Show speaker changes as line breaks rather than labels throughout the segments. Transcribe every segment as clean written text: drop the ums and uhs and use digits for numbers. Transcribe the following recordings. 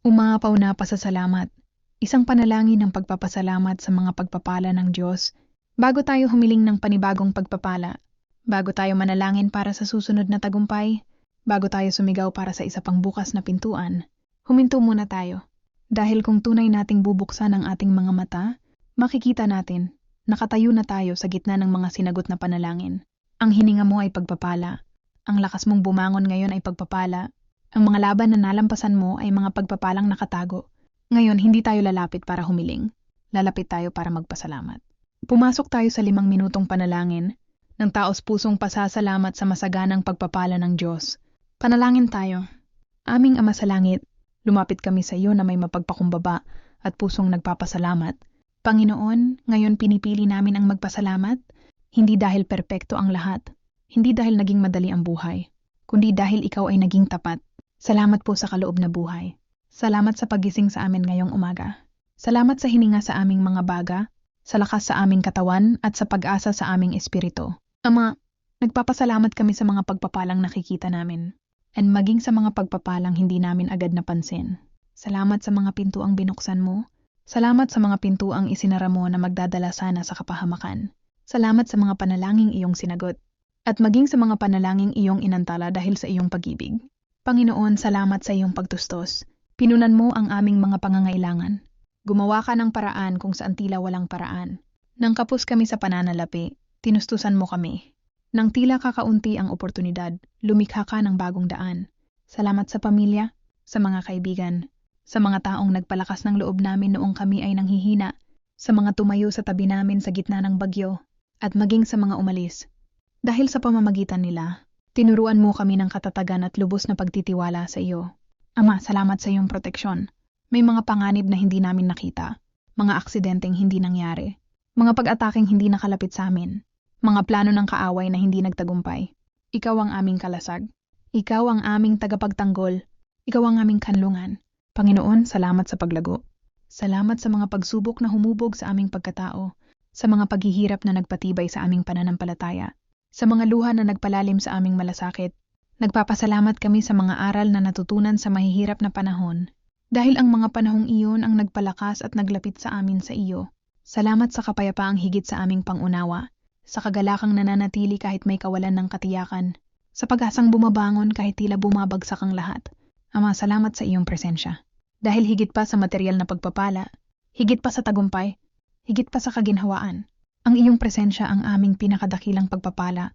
Umaapaw na pasasalamat. Isang panalangin ng pagpapasalamat sa mga pagpapala ng Diyos. Bago tayo humiling ng panibagong pagpapala, bago tayo manalangin para sa susunod na tagumpay, bago tayo sumigaw para sa isa pang bukas na pintuan, huminto muna tayo. Dahil kung tunay nating bubuksan ang ating mga mata, makikita natin, nakatayo na tayo sa gitna ng mga sinagot na panalangin. Ang hininga mo ay pagpapala. Ang lakas mong bumangon ngayon ay pagpapala. Ang mga laban na nalampasan mo ay mga pagpapalang nakatago. Ngayon, hindi tayo lalapit para humiling. Lalapit tayo para magpasalamat. Pumasok tayo sa 5 minutong panalangin ng taos-pusong pasasalamat sa masaganang pagpapala ng Diyos. Panalangin tayo. Aming Ama sa Langit, lumapit kami sa iyo na may mapagpakumbaba at pusong nagpapasalamat. Panginoon, ngayon pinipili namin ang magpasalamat, hindi dahil perpekto ang lahat, hindi dahil naging madali ang buhay, kundi dahil ikaw ay naging tapat. Salamat po sa kaloob na buhay. Salamat sa pagising sa amin ngayong umaga. Salamat sa hininga sa aming mga baga, sa lakas sa aming katawan at sa pag-asa sa aming espiritu. Ama, nagpapasalamat kami sa mga pagpapalang nakikita namin, and maging sa mga pagpapalang hindi namin agad napansin. Salamat sa mga pintuang binuksan mo. Salamat sa mga pintuang isinara mo na magdadala sana sa kapahamakan. Salamat sa mga panalangin iyong sinagot, at maging sa mga panalangin iyong inantala dahil sa iyong pag-ibig. Panginoon, salamat sa iyong pagtustos. Pinunan mo ang aming mga pangangailangan. Gumawa ka ng paraan kung saan tila walang paraan. Nang kapos kami sa pananalapi, tinustusan mo kami. Nang tila kakaunti ang oportunidad, lumikha ka ng bagong daan. Salamat sa pamilya, sa mga kaibigan, sa mga taong nagpalakas ng loob namin noong kami ay nanghihina, sa mga tumayo sa tabi namin sa gitna ng bagyo, at maging sa mga umalis. Dahil sa pamamagitan nila, tinuruan mo kami ng katatagan at lubos na pagtitiwala sa iyo. Ama, salamat sa iyong proteksyon. May mga panganib na hindi namin nakita, mga aksidenteng hindi nangyari, mga pag-ataking hindi nakalapit sa amin, mga plano ng kaaway na hindi nagtagumpay. Ikaw ang aming kalasag. Ikaw ang aming tagapagtanggol. Ikaw ang aming kanlungan. Panginoon, salamat sa paglago. Salamat sa mga pagsubok na humubog sa aming pagkatao, sa mga paghihirap na nagpatibay sa aming pananampalataya, sa mga luha na nagpalalim sa aming malasakit. Nagpapasalamat kami sa mga aral na natutunan sa mahihirap na panahon, dahil ang mga panahong iyon ang nagpalakas at naglapit sa amin sa iyo. Salamat sa kapayapaang higit sa aming pangunawa, sa kagalakang nananatili kahit may kawalan ng katiyakan, sa pag-asang bumabangon kahit tila bumabagsak ang lahat. Ama, salamat sa iyong presensya. Dahil higit pa sa material na pagpapala, higit pa sa tagumpay, higit pa sa kaginhawaan, ang iyong presensya ang aming pinakadakilang pagpapala.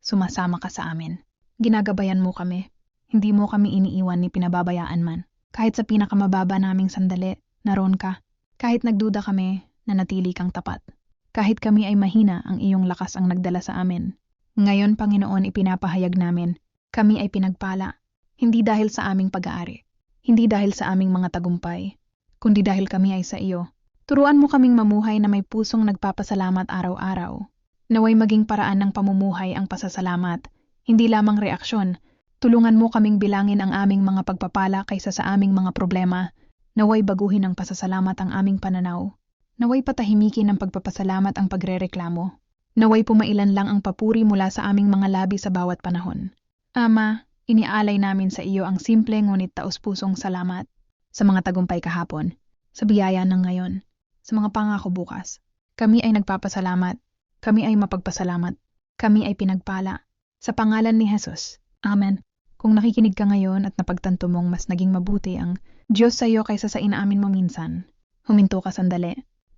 Sumasama ka sa amin. Ginagabayan mo kami. Hindi mo kami iniiwan ni pinababayaan man. Kahit sa pinakamababa naming sandali, naroon ka. Kahit nagduda kami, nanatili kang tapat. Kahit kami ay mahina, ang iyong lakas ang nagdala sa amin. Ngayon, Panginoon, ipinapahayag namin, kami ay pinagpala. Hindi dahil sa aming pag-aari. Hindi dahil sa aming mga tagumpay. Kundi dahil kami ay sa iyo. Turuan mo kaming mamuhay na may pusong nagpapasalamat araw-araw. Naway maging paraan ng pamumuhay ang pasasalamat. Hindi lamang reaksyon. Tulungan mo kaming bilangin ang aming mga pagpapala kaysa sa aming mga problema. Naway baguhin ng pasasalamat ang aming pananaw. Naway patahimikin ng pagpapasalamat ang pagrereklamo. Naway pumailan lang ang papuri mula sa aming mga labi sa bawat panahon. Ama, iniaalay namin sa iyo ang simple ngunit taos-pusong salamat sa mga tagumpay kahapon, sa biyaya ng ngayon, sa mga pangako bukas. Kami ay nagpapasalamat. Kami ay mapagpasalamat. Kami ay pinagpala. Sa pangalan ni Jesus. Amen. Kung nakikinig ka ngayon at napagtanto mong mas naging mabuti ang Diyos sa iyo kaysa sa inaamin mo minsan, huminto ka sandali.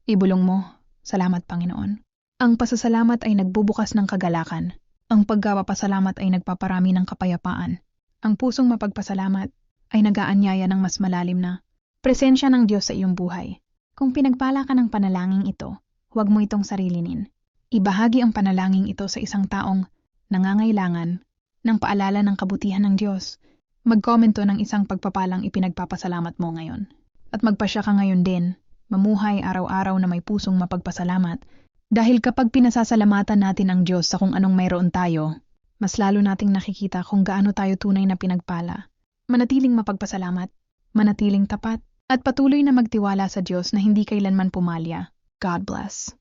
Ibulong mo, salamat Panginoon. Ang pasasalamat ay nagbubukas ng kagalakan. Ang pagpapasalamat ay nagpaparami ng kapayapaan. Ang pusong mapagpasalamat ay nag-aanyaya ng mas malalim na presensya ng Diyos sa iyong buhay. Kung pinagpala ka ng panalangin ito, huwag mo itong sarilinin. Ibahagi ang panalangin ito sa isang taong nangangailangan ng paalala ng kabutihan ng Diyos. Magkomento ng isang pagpapalang ipinagpapasalamat mo ngayon. At magpasya ka ngayon din, mamuhay araw-araw na may pusong mapagpasalamat. Dahil kapag pinasasalamatan natin ang Diyos sa kung anong mayroon tayo, mas lalo nating nakikita kung gaano tayo tunay na pinagpala. Manatiling mapagpasalamat, manatiling tapat, at patuloy na magtiwala sa Diyos na hindi kailanman pumalya. God bless.